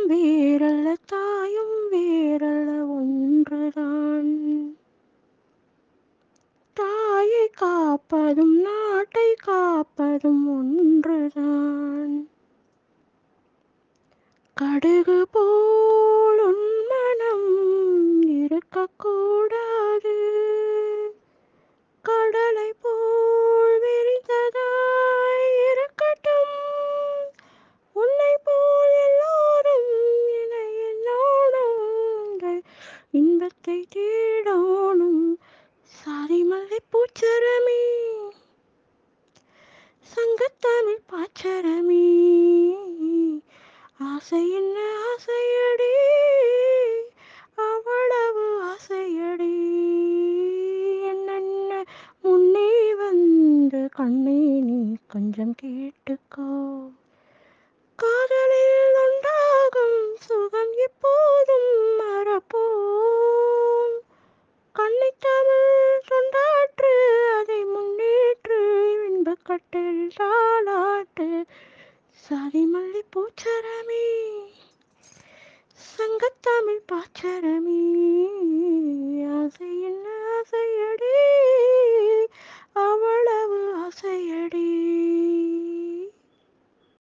வேறல்ல தாயும் வேறல்ல ஒன்றுதான். தாயை காப்பதும் நாட்டை காப்பதும் ஒன்றுதான். கடுகு போல் உன் மனம் இருக்கக்கூடாது. கடலை போல் விரிந்ததாய் இருக்கட்டும். உன்னை போல் எல்லோரும் என்னோடு இன்பத்தை தேடணும். சாதி மல்லி பூச்சரமே, சங்கத்தமிழ் பாச்சரமே, ஆசை என்ன ஆசையடி, அவ்வளவு ஆசையடி. என்னென்ன முன்னே வந்து கண்ணே நீ கொஞ்சம் கேட்டுக்கோ. காதலில் உண்டாகும் சுகம் எப்போதும் மறப்போம். கன்னித்தமிழ் தொண்டாற்று அதை முன்னேற்று. இன்பக்கட்டில் தாளாட்டு சாதி மல்லி பூச்சரமே, சங்கத்தமிழ் பாச்சரமே.